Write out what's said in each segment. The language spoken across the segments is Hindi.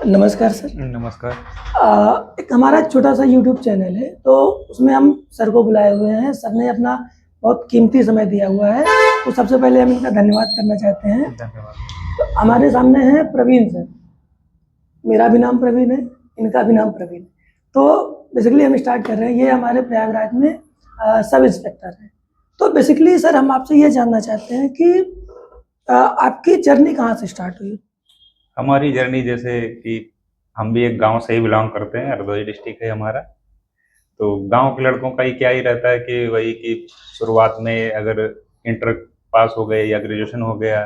नमस्कार सर। नमस्कार। एक हमारा छोटा सा यूट्यूब चैनल है, तो उसमें हम सर को बुलाए हुए हैं। सर ने अपना बहुत कीमती समय दिया हुआ है, तो सबसे पहले हम इनका धन्यवाद करना चाहते हैं। धन्यवाद। तो हमारे सामने हैं प्रवीण सर। मेरा भी नाम प्रवीण है, इनका भी नाम प्रवीण है। तो बेसिकली हम स्टार्ट कर रहे हैं। ये हमारे प्रयागराज में सब इंस्पेक्टर हैं। तो बेसिकली सर हम आपसे ये जानना चाहते हैं कि आपकी जर्नी कहाँ से स्टार्ट हुई? हमारी जर्नी जैसे कि हम भी एक गांव से ही बिलोंग करते हैं, हरदोई डिस्ट्रिक्ट है हमारा। तो गांव के लड़कों का ही क्या ही रहता है कि वही कि शुरुआत में अगर इंटर पास हो गए या ग्रेजुएशन हो गया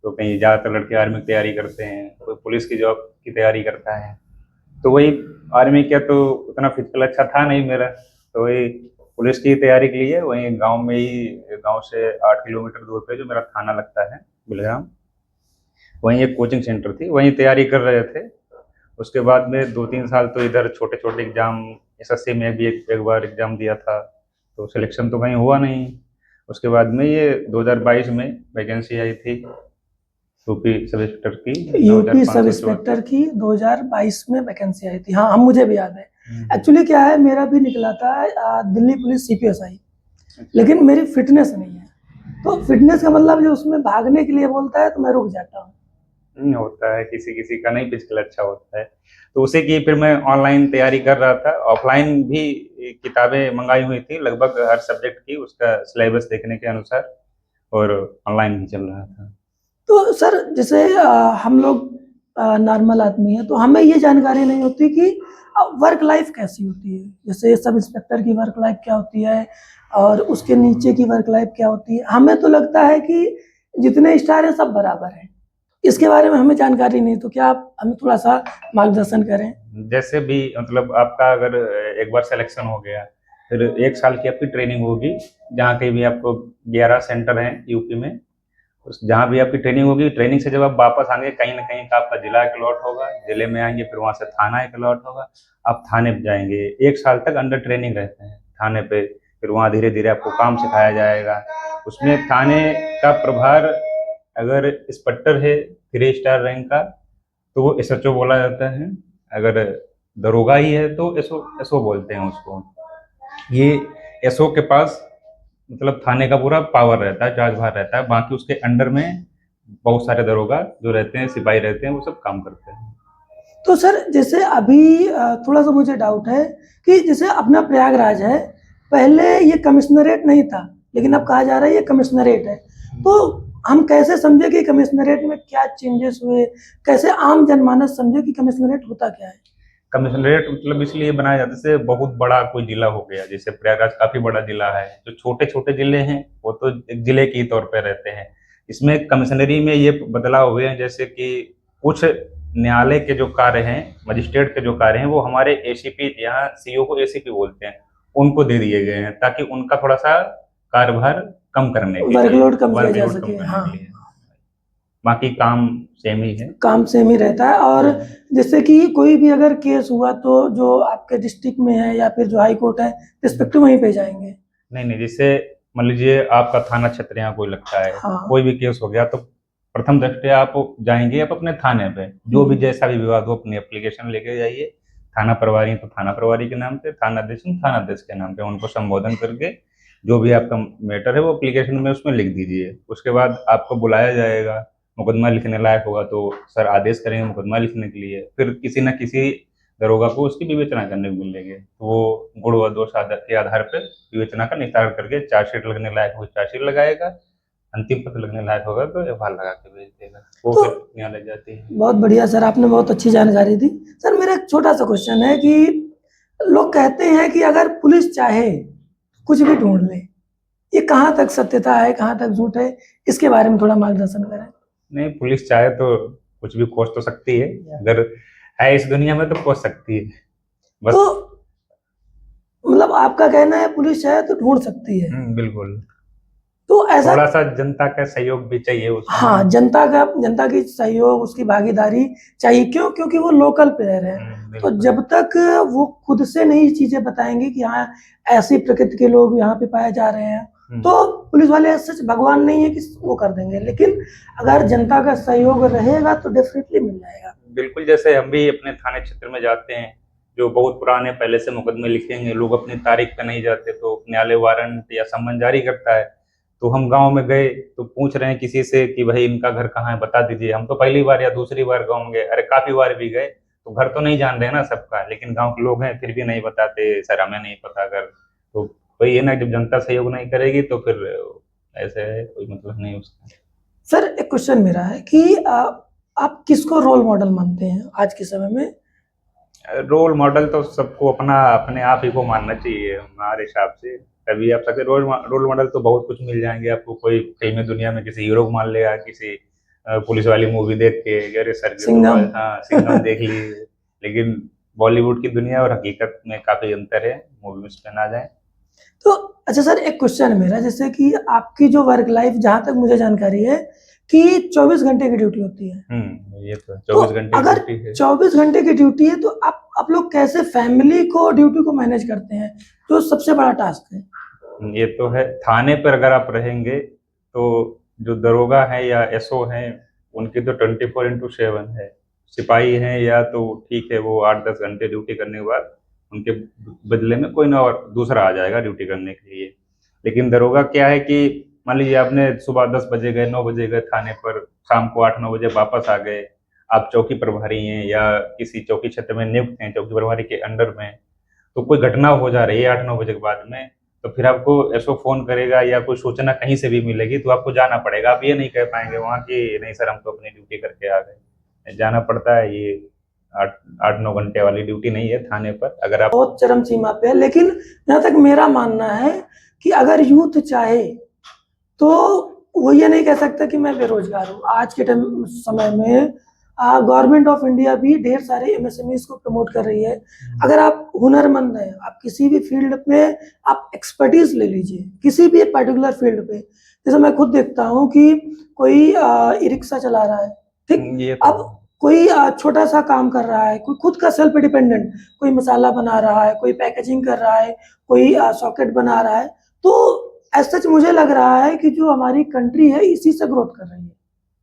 तो कहीं ज़्यादातर लड़के आर्मी की तैयारी करते हैं, कोई पुलिस की जॉब की तैयारी करता है। तो वही आर्मी का तो उतना फिजिकल अच्छा था नहीं मेरा, तो वही पुलिस की तैयारी के लिए वहीं गांव में ही, गांव से 8 किलोमीटर दूर पे जो मेरा थाना लगता है बिलग्राम, वहीं एक कोचिंग सेंटर थी, वहीं तैयारी कर रहे थे। उसके बाद में 2-3 साल तो इधर छोटे छोटे एग्जाम, एसएससी में भी एक बार एग्जाम दिया था, तो सिलेक्शन तो कहीं हुआ नहीं। उसके बाद में ये 2022 में वैकेंसी आई थी यूपी सब इंस्पेक्टर की, यूपी सब 9534। इंस्पेक्टर की 2022 में वैकेंसी आई थी। हाँ, हम मुझे भी याद है। हम्म। एक्चुअली क्या है, मेरा भी निकला था दिल्ली पुलिस सीपीएसआई, लेकिन मेरी फिटनेस नहीं है। तो फिटनेस का मतलब जो उसमें भागने के लिए बोलता है तो मैं रुक जाता हूँ। होता है, किसी किसी का नहीं फिजिकल अच्छा होता है। तो उसी की फिर मैं ऑनलाइन तैयारी कर रहा था, ऑफलाइन भी किताबें मंगाई हुई थी लगभग हर सब्जेक्ट की, उसका सिलेबस देखने के अनुसार, और ऑनलाइन भी चल रहा था। तो सर जैसे हम लोग नॉर्मल आदमी हैं, तो हमें ये जानकारी नहीं होती कि वर्क लाइफ कैसी होती है। जैसे सब इंस्पेक्टर की वर्क लाइफ क्या होती है और उसके नीचे की वर्क लाइफ क्या होती है। हमें तो लगता है कि जितने स्टार हैं सब बराबर हैं। इसके बारे में हमें जानकारी नहीं, तो क्या आप हमें थोड़ा सा मार्गदर्शन करें? जैसे भी मतलब आपका अगर एक बार सिलेक्शन हो गया, फिर 1 साल की आपकी ट्रेनिंग होगी, जहाँ कहीं भी आपको 11 सेंटर हैं यूपी में, उस जहाँ भी आपकी ट्रेनिंग होगी, ट्रेनिंग से जब आप वापस आएंगे कहीं ना कहीं का आपका जिला एक अलॉट होगा, जिले में आएंगे फिर वहाँ से थाना एक अलॉट होगा, आप थाने पे जाएंगे। 1 साल तक अंडर ट्रेनिंग रहते हैं थाने पे, फिर वहाँ धीरे धीरे आपको काम सिखाया जाएगा। उसमें थाने का प्रभार, अगर इंस्पेक्टर है 3 स्टार रैंक का तो वो एसएचओ बोला जाता है, अगर दरोगा ही है तो एसओ एसओ बोलते हैं उसको। ये एसओ के पास मतलब थाने का पूरा पावर रहता है, चार्जभार रहता है, बाकी उसके अंडर में बहुत सारे दरोगा जो रहते हैं, सिपाही रहते हैं, वो सब काम करते हैं। तो सर जैसे अभी थोड़ा सा मुझे डाउट है कि जैसे अपना प्रयागराज है, पहले ये कमिश्नरेट नहीं था, लेकिन अब कहा जा रहा है ये कमिश्नरेट है। तो हम कैसे समझे कि कमिश्नरेट में क्या चेंजेस हुए? कैसे आम जनमानस समझे कि कमिश्नरेट होता क्या है? कमिश्नरेट मतलब इसलिए बनाया जाता है, जैसे बहुत बड़ा कोई जिला हो गया, जैसे प्रयागराज काफी बड़ा जिला है, जो छोटे छोटे जिले हैं वो तो एक जिले के ही तौर पे रहते हैं। इसमें कमिश्नरी में ये बदलाव हुए हैं, जैसे कि कुछ न्यायालय के जो कार्य हैं, मजिस्ट्रेट के जो कार्य हैं, वो हमारे एसीपी, यहाँ सीओ को एसीपी बोलते हैं, उनको दे दिए गए हैं, ताकि उनका थोड़ा सा कार्यभार कम करने के लिए, वर्कलोड कम किया जा वर्कलोड कम सके, करने हाँ। के लिए। बाकी काम सेम ही है। काम सेम ही रहता है। और जैसे कि कोई भी अगर केस हुआ तो जो आपके डिस्ट्रिक्ट में है या फिर जो हाई कोर्ट है, रिस्पेक्टिव वहीं पे जाएंगे। नहीं नहीं, जैसे मान लीजिए आपका थाना क्षेत्र यहाँ कोई लगता है, हाँ। कोई भी केस हो गया तो प्रथम दृष्टया आप जाएंगे आप अपने थाने पे, जो भी जैसा भी विवाद हो अपनी एप्लीकेशन लेके जाइए। थाना प्रभारी है तो थाना प्रभारी के नाम पे, थाना अध्यक्ष थाना अध्यक्ष के नाम पे उनको संबोधन करके जो भी आपका मैटर है वो एप्लीकेशन में उसमें लिख दीजिए। उसके बाद आपको बुलाया जाएगा, मुकदमा लिखने लायक होगा तो सर आदेश करेंगे मुकदमा लिखने के लिए, फिर किसी न किसी दरोगा को उसकी विवेचना करने को मिलेंगे, तो वो गुण व दोष के आधार पर विवेचना का निस्तारण करके चार्जशीट लगने लायक हो चार्जशीट लगाएगा, अंतिम पत्र लगने लायक होगा तो एफआईआर लगा के भेज देगा, वो तो फिर न्यायालय जाती है। बहुत बढ़िया सर, आपने बहुत अच्छी जानकारी दी। सर मेरा एक छोटा सा क्वेश्चन है कि लोग कहते हैं कि अगर पुलिस चाहे कुछ भी ढूंढ ले, ये कहाँ तक सत्यता है, कहाँ तक झूठ है? इसके बारे में थोड़ा मार्गदर्शन करें। नहीं, पुलिस चाहे तो कुछ भी खोज तो सकती है, अगर है इस दुनिया में तो खोज सकती है, तो बस। मतलब आपका कहना है पुलिस चाहे तो ढूंढ सकती है? बिल्कुल। तो ऐसा थोड़ा सा जनता का सहयोग भी चाहिए उसमें। हाँ, जनता की सहयोग, उसकी भागीदारी चाहिए। क्यों? क्योंकि वो लोकल प्लेयर है। तो बिल्कुल। जब तक वो खुद से नई चीजें बताएंगे कि हाँ ऐसी प्रकृति के लोग यहाँ पे पाए जा रहे हैं, तो पुलिस वाले सच भगवान नहीं है कि वो कर देंगे। लेकिन अगर जनता का सहयोग रहेगा तो डेफिनेटली मिल जाएगा। बिल्कुल, जैसे हम भी अपने थाने क्षेत्र में जाते हैं, जो बहुत पुराने पहले से मुकदमे लिखेंगे, लोग अपनी तारीख पे नहीं जाते तो न्यायालय वारंट या सम्मन जारी करता है। तो हम गाँव में गए तो पूछ रहे हैं किसी से कि भाई इनका घर कहाँ है बता दीजिए। हम तो पहली बार या दूसरी बार गाँव में गए, अरे काफ़ी बार भी गए, तो घर तो नहीं जान रहे हैं ना सबका, लेकिन गाँव के लोग हैं फिर भी नहीं बताते, सर हमें नहीं पता घर। तो वही है ना, जब जनता सहयोग नहीं करेगी तो फिर ऐसे है, कोई मतलब नहीं उसका। सर एक क्वेश्चन मेरा है कि आप किसको रोल मॉडल मानते हैं आज के समय में? रोल मॉडल तो सबको अपना अपने आप ही को मानना चाहिए हमारे हिसाब से। तभी आप सकते रोल मॉडल तो बहुत कुछ मिल जाएंगे आपको। कोई फिल्मी दुनिया में किसी हीरो को मान लेगा, किसी पुलिस वाली मूवी देख के कि अरे सर ये तो सिंघम। हाँ सिंघम देख ली। लेकिन बॉलीवुड की दुनिया और हकीकत में काफी अंतर है, मूवी में पे ना जाए। तो अच्छा सर एक क्वेश्चन है मेरा, जैसे कि आपकी जो वर्क लाइफ, जहाँ तक मुझे जानकारी है कि 24 घंटे की ड्यूटी होती है। ये तो तो 24 घंटे की अगर ड्यूटी है। 24 घंटे की ड्यूटी है तो आप लोग कैसे फैमिली को ड्यूटी को मैनेज करते हैं, जो सबसे बड़ा टास्क है? ये तो है, थाने पर अगर आप रहेंगे तो जो दरोगा है या एसओ हैं उनकी तो 24/7 है। सिपाही हैं या तो ठीक है, वो 8-10 घंटे ड्यूटी करने के बाद उनके बदले में कोई ना और दूसरा आ जाएगा ड्यूटी करने के लिए। लेकिन दरोगा क्या है कि मान लीजिए आपने सुबह 10 बजे गए, 9 बजे गए थाने पर, शाम को 8-9 बजे वापस आ गए, आप चौकी प्रभारी हैं या किसी चौकी क्षेत्र में नियुक्त हैं चौकी प्रभारी के अंडर में, तो कोई घटना हो जा रही है 8-9 बजे के बाद में, तो फिर आपको एसओ फ़ोन करेगा या कोई सूचना कहीं से भी मिलेगी तो आपको जाना पड़ेगा। आप ये नहीं कह पाएँगे वहाँ कि नहीं सर हम तो अपनी ड्यूटी करके आ गए। जाना पड़ता है, ये 8-9 घंटे वाली ड्यूटी नहीं है थाने पर। अगर आप बहुत चरम सीमा पे है, लेकिन जहाँ तक मेरा मानना है कि अगर यूथ चाहे तो वो ये नहीं कह सकता कि मैं बेरोजगार हूँ। आज के टाइम समय में गवर्नमेंट ऑफ इंडिया भी ढेर सारे एमएसएमईज को प्रमोट कर रही है। अगर आप हुनरमंद हैं, आप किसी भी फील्ड में आप एक्सपर्टीज ले लीजिए, किसी भी पर्टिकुलर फील्ड पे। जैसे मैं खुद देखता हूँ कि कोई ई रिक्शा चला रहा है, ठीक। ये तो अब कोई छोटा सा काम कर रहा है, कोई खुद का सेल्फ डिपेंडेंट, कोई मसाला बना रहा है, कोई पैकेजिंग कर रहा है, कोई सॉकेट बना रहा है। तो एज सच मुझे लग रहा है कि जो हमारी कंट्री है इसी से ग्रोथ कर रही है।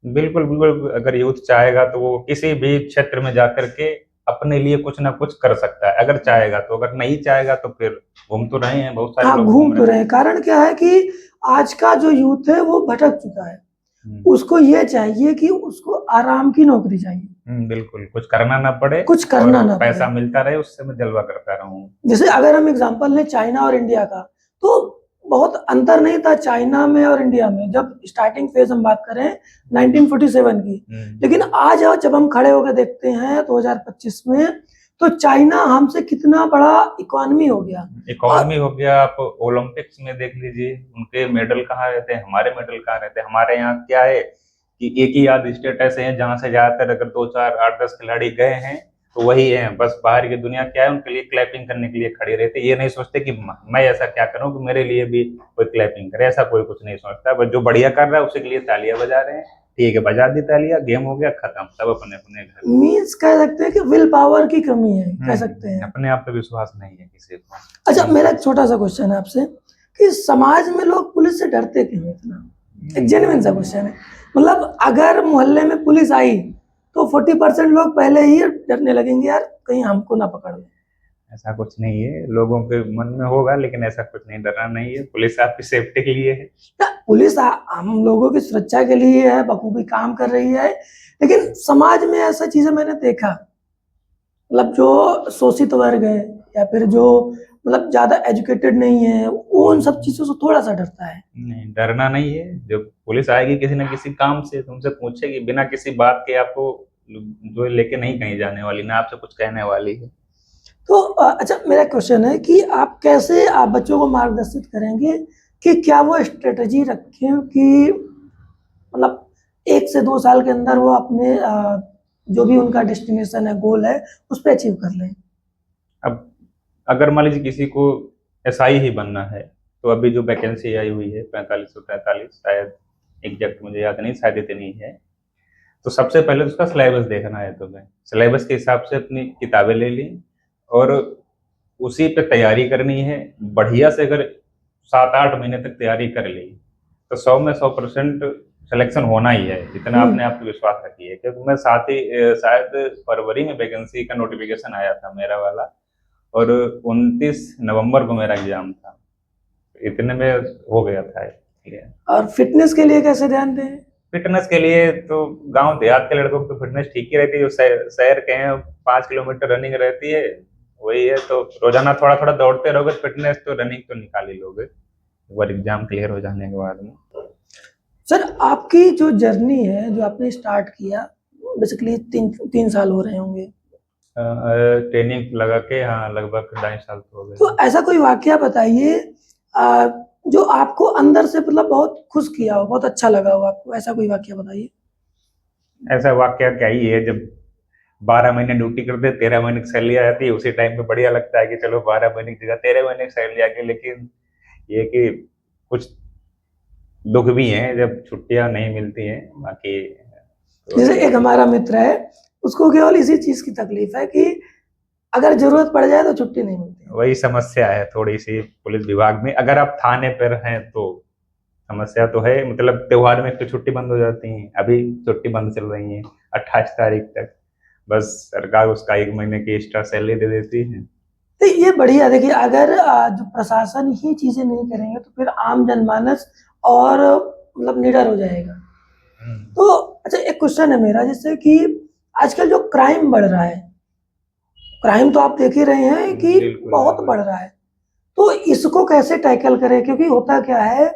बिल्कुल, बिल्कुल, अगर यूथ चाहेगा तो वो किसी भी क्षेत्र में जाकर के अपने लिए कुछ ना कुछ कर सकता है, अगर चाहेगा तो। अगर नहीं चाहेगा तो फिर घूम तो रहे हैं, बहुत सारे हाँ, लोग घूम घूम तो रहे रहे हैं। कारण क्या है कि आज का जो यूथ है वो भटक चुका है। हैं। उसको ये चाहिए कि उसको आराम की नौकरी चाहिए, बिल्कुल, कुछ करना ना पड़े कुछ और करना ना पैसा पड़े। मिलता रहे, उससे मैं जलवा करता रहूँ। जैसे अगर हम एग्जांपल लें चाइना और इंडिया का, तो बहुत अंतर नहीं था चाइना में और इंडिया में, जब स्टार्टिंग फेज हम बात करें 1947 की। लेकिन आज जब हम खड़े होकर देखते हैं 2025 में, तो चाइना हमसे कितना बड़ा इकोनॉमी हो गया। इकोनॉमी हो गया, आप ओलंपिक्स में देख लीजिए, उनके मेडल कहाँ रहते हैं, हमारे मेडल कहाँ रहते हैं। हमारे यहाँ क्या है कि एक ही आध स्टेट ऐसे हैं जहाँ से ज्यादातर अगर 2, 4, 8, 10 खिलाड़ी गए हैं तो वही हैं। बस बाहर की दुनिया क्या है, उनके लिए क्लैपिंग करने के लिए खड़ी रहती है। ये नहीं सोचते कि मैं ऐसा क्या करूं कि मेरे लिए भी कोई क्लैपिंग करे, ऐसा कोई कुछ नहीं सोचता। बस जो बढ़िया कर रहा है उसके लिए तालियां बजा रहे हैं, ठीक है बजा दी तालियां, गेम हो गया खत्म, सब अपने अपने घर। मीन्स कह सकते हैं कि विल पावर की कमी है, कह सकते हैं। अपने आप पे विश्वास नहीं है किसी को। अच्छा मेरा एक छोटा सा क्वेश्चन है आपसे कि समाज में लोग पुलिस से डरते क्यों हैं इतना? एक जेन्युइन सा क्वेश्चन है। मतलब अगर मोहल्ले में पुलिस आई तो 40% लोग पहले ही डरने लगेंगे, यार कहीं हमको ना पकड़ ले। ऐसा कुछ नहीं है, लोगों के मन में होगा लेकिन ऐसा कुछ नहीं, डरना नहीं है। पुलिस आपकी सेफ्टी के लिए है। या पुलिस हम लोगों की सुरक्षा के लिए है, बखूबी काम कर रही है। लेकिन समाज में ऐसा चीजें मैंने देखा, मतलब जो शोषित वर्ग है या फिर जो मतलब ज्यादा एजुकेटेड नहीं है, वो उन सब चीजों से थोड़ा सा डरता है। नहीं, डरना नहीं है। जब पुलिस आएगी किसी ना किसी काम से, तुमसे पूछेगी बिना किसी बात के, आपको जो लेके नहीं कहीं जाने वाली, ना आपसे कुछ कहने वाली है। तो अच्छा मेरा क्वेश्चन है कि आप कैसे आप बच्चों को मार्गदर्शित करेंगे कि क्या वो स्ट्रेटजी रखें कि मतलब 1 से 2 साल के अंदर वो अपने जो भी उनका डेस्टिनेशन है, गोल है, उस पर अचीव कर लें। अब अगर मान लीजिए किसी को एसआई ही बनना है तो अभी जो वैकेंसी आई हुई है 4543, शायद एग्जैक्ट मुझे याद नहीं, शायद इतनी है। तो सबसे पहले तो उसका सिलेबस देखना है। तुम्हें सिलेबस के हिसाब से अपनी किताबें ले ली और उसी पे तैयारी करनी है बढ़िया से। अगर 7-8 महीने तक तैयारी कर ली तो 100 में 100% सिलेक्शन होना ही है, इतना अपने आप पे विश्वास रखिए। क्योंकि मैं साथ ही शायद फरवरी में वैकेंसी का नोटिफिकेशन आया था मेरा वाला, और 29 नवंबर को मेरा एग्जाम था, इतने में हो गया था क्लियर। और फिटनेस के लिए कैसे ध्यान दें? फिटनेस के लिए तो गांव देहात के लड़कों की तो फिटनेस ठीक ही रहती है, जो शहर के हैं 5 किलोमीटर रनिंग रहती है, वही है। तो रोजाना थोड़ा थोड़ा दौड़ते रहोगे, फिटनेस तो रनिंग तो निकाल ही लोगे एक बार एग्जाम क्लियर हो जाने के बाद में। सर आपकी जो जर्नी है जो आपने स्टार्ट किया, बेसिकली 3 साल हो रहे होंगे, ट्रेनिंग लगा के, हाँ लगभग 2.5 साल तो हो गए। तो ऐसा कोई वाकया बताइए जो आपको अंदर से मतलब बहुत खुश किया हो, बहुत अच्छा लगा हो आपको, ऐसा कोई वाकया बताइए। ऐसा वाकया क्या ही है, जब 12 महीने ड्यूटी करते 13 महीने की सैलरी आ जाती है, उसी टाइम पे बढ़िया लगता है कि चलो 12 महीने की जगह 13 महीने की सैलरी आ गई। लेकिन ये कि कुछ दुख भी हैं जब छुट्टियां नहीं मिलती हैं, बाकी तो जैसे एक हमारा मित्र है, उसको केवल इसी चीज की तकलीफ है कि अगर जरूरत पड़ जाए तो छुट्टी नहीं मिलती। वही समस्या है थोड़ी सी पुलिस विभाग में। अगर आप थाने पर हैं तो समस्या तो है, मतलब त्योहार में तो छुट्टी बंद हो जाती है, अभी छुट्टी बंद चल रही है 28 तारीख तक। बस सरकार उसका 1 महीने की एक्स्ट्रा सैलरी दे देती है। तो ये बढ़िया, देखिए अगर जो प्रशासन ही चीजें नहीं करेंगे तो फिर आम जनमानस और मतलब निडर हो जाएगा। तो अच्छा एक क्वेश्चन है मेरा, जैसे कि आजकल जो क्राइम बढ़ रहा है, क्राइम तो आप देख ही रहे हैं कि बिल्कुल बहुत बिल्कुल। बढ़ रहा है, तो इसको कैसे टैकल करें? क्योंकि होता क्या है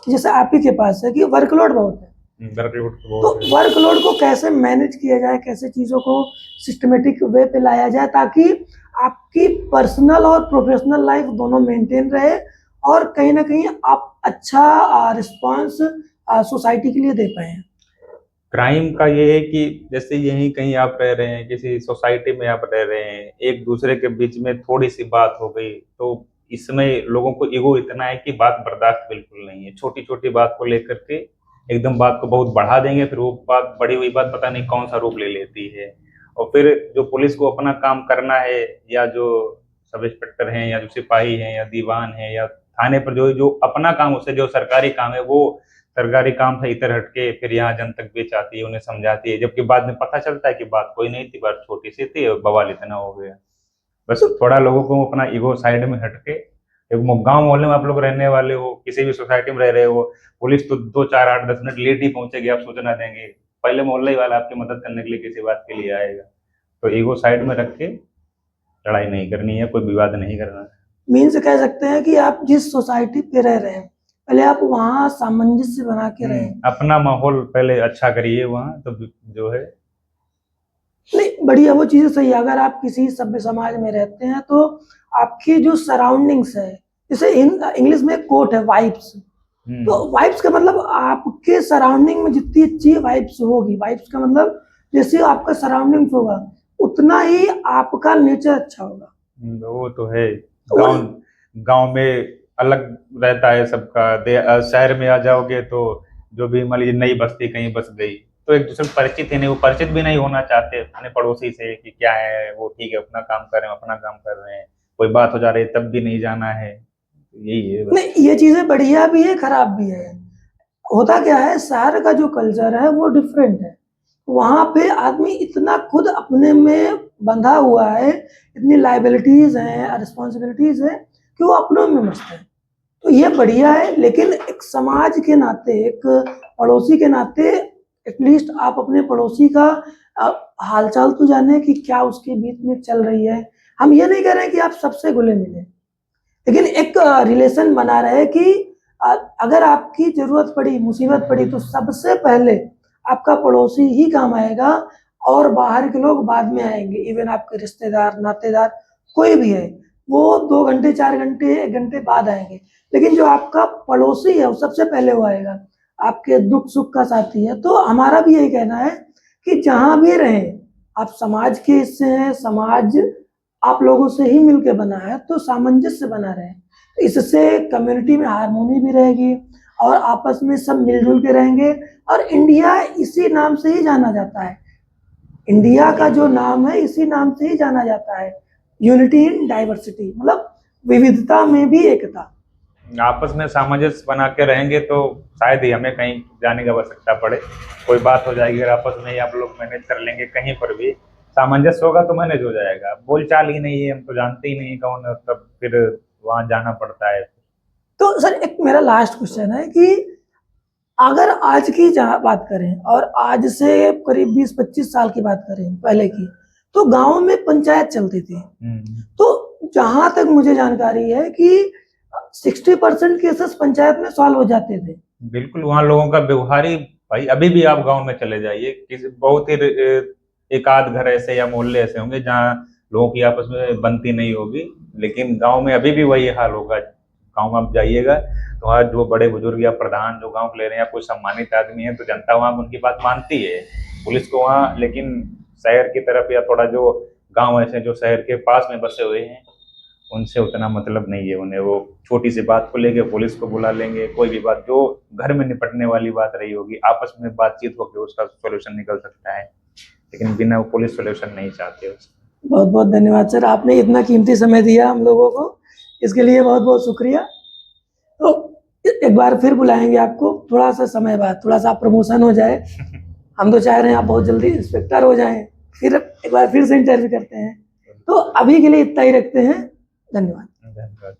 कि जैसे आप ही के पास है कि वर्कलोड बहुत है, वर्कलोड तो तो बहुत है। वर्कलोड को कैसे मैनेज किया जाए, कैसे चीज़ों को सिस्टमेटिक वे पे लाया जाए ताकि आपकी पर्सनल और प्रोफेशनल लाइफ दोनों मेंटेन रहे और कहीं ना कहीं आप अच्छा रिस्पांस सोसाइटी के लिए दे पाए। क्राइम का ये है कि जैसे यहीं कहीं आप रह रहे हैं, किसी सोसाइटी में आप रह रहे हैं, एक दूसरे के बीच में थोड़ी सी बात हो गई, तो इसमें लोगों को ईगो इतना है कि बात बर्दाश्त बिल्कुल नहीं है। छोटी छोटी बात को लेकर के एकदम बात को बहुत बढ़ा देंगे, फिर वो बात बढ़ी हुई बात पता नहीं कौन सा रूप ले लेती है। और फिर जो पुलिस को अपना काम करना है, या जो सब इंस्पेक्टर हैं, या जो सिपाही हैं, या दीवान हैं, या थाने पर जो जो अपना काम, उससे जो सरकारी काम है, वो सरकारी काम से इतर हटके फिर यहाँ जन तक बेच आती है, उन्हें समझाती है, जबकि बाद में पता चलता है कि बात कोई नहीं थी, बात छोटी सी थी और बवाल इतना हो गया। बस थोड़ा लोगों को अपना ईगो साइड में हटके, एक गांव मोहल्ले में आप लोग रहने वाले हो, किसी भी सोसाइटी में रह रहे हो, पुलिस तो 2 4 8 10 मिनट लेट ही पहुंचेगी, आप सूचना देंगे, पहले मोहल्ले वाला आपकी मदद करने के लिए किसी बात के लिए आएगा। तो ईगो साइड में रख के लड़ाई नहीं करनी है, कोई विवाद नहीं करना है। मीन्स कह सकते हैं कि आप जिस सोसाइटी पे रह रहे हैं पहले आप वहाँ सामंजस्य बना के रहें। अपना माहौल पहले अच्छा करिए वहाँ, तो जो है। नहीं बढ़िया, वो चीज़ें सही है। अगर आप किसी सभ्य समाज में रहते हैं तो आपकी जो सराउंडिंग्स है, जैसे इंग्लिश में एक कोट है वाइब्स, तो वाइब्स का मतलब आपके सराउंडिंग में जितनी अच्छी वाइब्स होगी, वाइब्स का मतलब जैसे आपका सराउंडिंग्स होगा उतना ही आपका नेचर अच्छा होगा। वो तो है। गांव गांव में अलग रहता है सबका, शहर में आ जाओगे तो जो भी मान लीजिए नई बस्ती कहीं बस गई, तो एक दूसरे से परिचित ही नहीं, वो परिचित भी नहीं होना चाहते अपने पड़ोसी से कि क्या है वो, ठीक है अपना काम कर रहे हैं, अपना काम कर रहे हैं, कोई बात हो जा रही है तब भी नहीं जाना है। यही है बस। नहीं ये चीज़ें बढ़िया भी है खराब भी है। होता क्या है, शहर का जो कल्चर है वो डिफरेंट है, वहाँ पे आदमी इतना खुद अपने में बंधा हुआ है, इतनी लाइबिलिटीज हैं, रिस्पॉन्सिबिलिटीज है कि वो अपनों में मस्त है। तो ये बढ़िया है, लेकिन एक समाज के नाते, एक पड़ोसी के नाते एटलीस्ट आप अपने पड़ोसी का हालचाल तो जाने कि क्या उसके बीच में चल रही है। हम ये नहीं कह रहे हैं कि आप सबसे घुले मिले, लेकिन एक रिलेशन बना रहे कि अगर आपकी जरूरत पड़ी, मुसीबत पड़ी तो सबसे पहले आपका पड़ोसी ही काम आएगा और बाहर के लोग बाद में आएंगे। इवन आपके रिश्तेदार, नातेदार, कोई भी है, वो 2 घंटे 4 घंटे 1 घंटे बाद आएंगे, लेकिन जो आपका पड़ोसी है वो सबसे पहले वो आएगा, आपके दुख सुख का साथी है। तो हमारा भी यही कहना है कि जहां भी रहें, आप समाज के हिस्से हैं, समाज आप लोगों से ही मिलके बना है, तो सामंजस्य बना रहे। इससे कम्युनिटी में हारमोनी भी रहेगी और आपस में सब मिलजुल के रहेंगे। और इंडिया इसी नाम से ही जाना जाता है, इंडिया का जो नाम है इसी नाम से ही जाना जाता है, यूनिटी इन डाइवर्सिटी, मतलब विविधता में भी एकता। आपस में सामंजस्य बना के रहेंगे तो शायद ही हमें कहीं जाने की आवश्यकता पड़े। कोई बात हो जाएगी, अगर आपस में ही आप लोग मैनेज कर लेंगे, कहीं पर भी सामंजस्य होगा तो मैनेज हो जाएगा। बोलचाल ही नहीं है, हम तो जानते ही नहीं कौन है, तब फिर वहां जाना पड़ता है। तो सर एक मेरा लास्ट क्वेश्चन है कि अगर आज की जहाँ बात करें और आज से करीब 20-25 साल की बात करें पहले की, तो गांव में पंचायत चलती थी। तो जहां तक मुझे जानकारी है कि 60% केसेस पंचायत में सॉल्व हो जाते थे। बिल्कुल, वहाँ लोगों का व्यवहार ही, भाई अभी भी आप गांव में चले जाइए, किसी बहुत ही एक आध घर ऐसे या मोहल्ले ऐसे होंगे जहाँ लोगों की आपस में बनती नहीं होगी, लेकिन गांव में अभी भी वही हाल होगा। गांव में आप जाइएगा तो वहाँ जो बड़े बुजुर्ग या प्रधान जो गांव के ले रहे हैं या कोई सम्मानित आदमी है, तो जनता वहाँ उनकी बात मानती है, पुलिस को वहाँ। लेकिन शहर की तरफ या थोड़ा जो गांव ऐसे जो शहर के पास में बसे हुए हैं, उनसे उतना मतलब नहीं है उन्हें। वो छोटी सी बात को लेके पुलिस को बुला लेंगे, कोई भी बात जो घर में निपटने वाली बात रही होगी आपस में बातचीत होकर उसका सोल्यूशन निकल सकता है, लेकिन बिना वो पुलिस सोल्यूशन नहीं चाहते उसका। बहुत बहुत धन्यवाद सर, आपने इतना कीमती समय दिया हम लोगों को, इसके लिए बहुत बहुत शुक्रिया। तो एक बार फिर बुलाएंगे आपको, थोड़ा सा समय बाद, थोड़ा सा प्रमोशन हो जाए। हम तो चाह रहे हैं आप बहुत जल्दी इंस्पेक्टर हो जाएं, फिर एक बार फिर से इंटरव्यू करते हैं। तो अभी के लिए इतना ही रखते हैं। धन्यवाद। धन्यवाद।